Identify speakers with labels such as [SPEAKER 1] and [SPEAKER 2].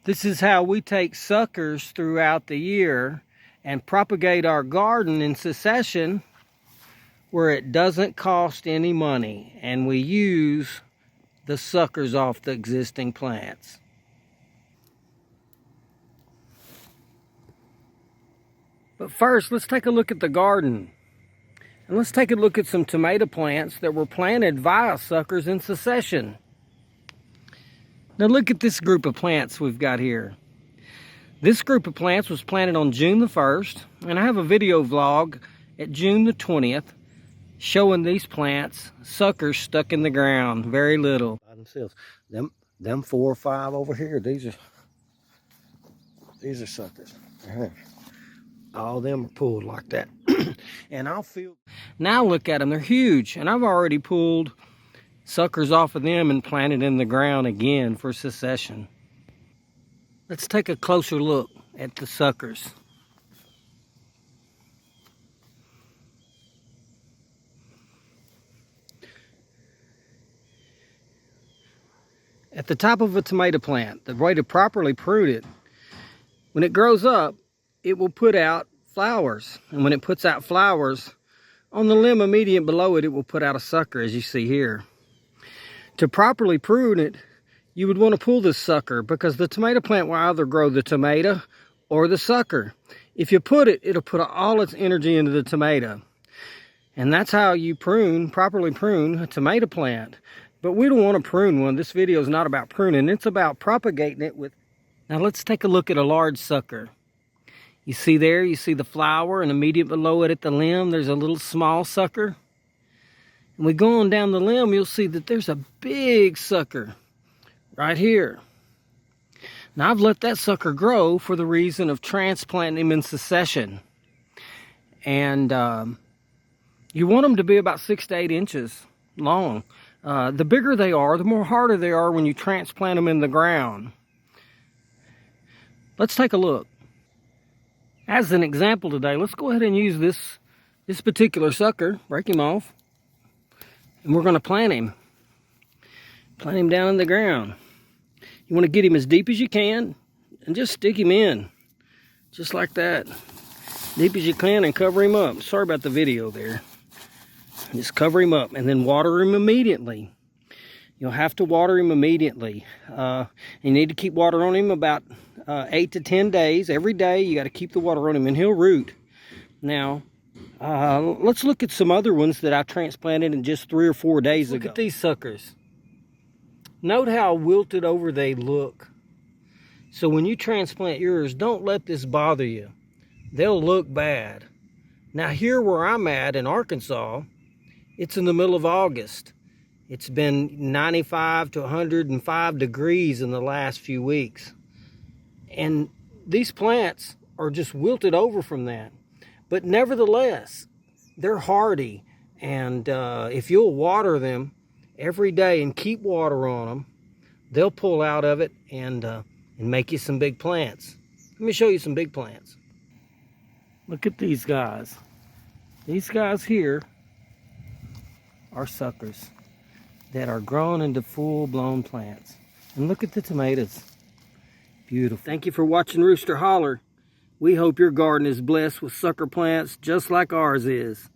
[SPEAKER 1] This is how we take suckers throughout the year and propagate our garden in succession where it doesn't cost any money, and we use the suckers off the existing plants. But first, let's take a look at the garden. And let's take a look at some tomato plants that were planted via suckers in succession. Now look at this group of plants we've got here. This group of plants was planted on June the 1st, and I have a video vlog at June the 20th showing these plants, suckers stuck in the ground, very little. Them 4 or 5 over here, these are suckers. All of them are pulled like that. And now look at them, they're huge, and I've already pulled suckers off of them and planted in the ground again for succession. Let's take a closer look at the suckers. At the top of a tomato plant, the way to properly prune it, when it grows up, it will put out flowers. And when it puts out flowers, on the limb immediate below it, it will put out a sucker, as you see here. To properly prune it, you would want to pull this sucker, because the tomato plant will either grow the tomato or the sucker. If you put it, it'll put all its energy into the tomato. And that's how you properly prune a tomato plant. But we don't want to prune one. This video is not about pruning. It's about propagating it with... Now let's take a look at a large sucker. You see there, you see the flower, and immediate below it at the limb, there's a little small sucker. And we go on down the limb, you'll see that there's a big sucker right here. Now I've let that sucker grow for the reason of transplanting him in succession. And you want them to be about 6 to 8 inches long. The bigger they are, the more harder they are when you transplant them in the ground. Let's take a look. As an example today, let's go ahead and use this particular sucker, break him off, and we're going to plant him. Plant him down in the ground. You want to get him as deep as you can and just stick him in, just like that. Deep as you can, and cover him up. Sorry about the video there. Just cover him up and then water him immediately. You'll have to water him immediately. You need to keep water on him about 8 to 10 days. Every day you got to keep the water on him, and he'll root. Now, let's look at some other ones that I transplanted in just 3 or 4 days ago. Look at these suckers. Note how wilted over they look. So when you transplant yours, don't let this bother you. They'll look bad. Now here where I'm at in Arkansas, it's in the middle of August. It's been 95 to 105 degrees in the last few weeks. And these plants are just wilted over from that. But nevertheless, they're hardy. And if you'll water them every day and keep water on them, they'll pull out of it and make you some big plants. Let me show you some big plants. Look at these guys. These guys here are suckers that are grown into full-blown plants. And look at the tomatoes. Beautiful. Thank you for watching Rooster Holler. We hope your garden is blessed with sucker plants just like ours is.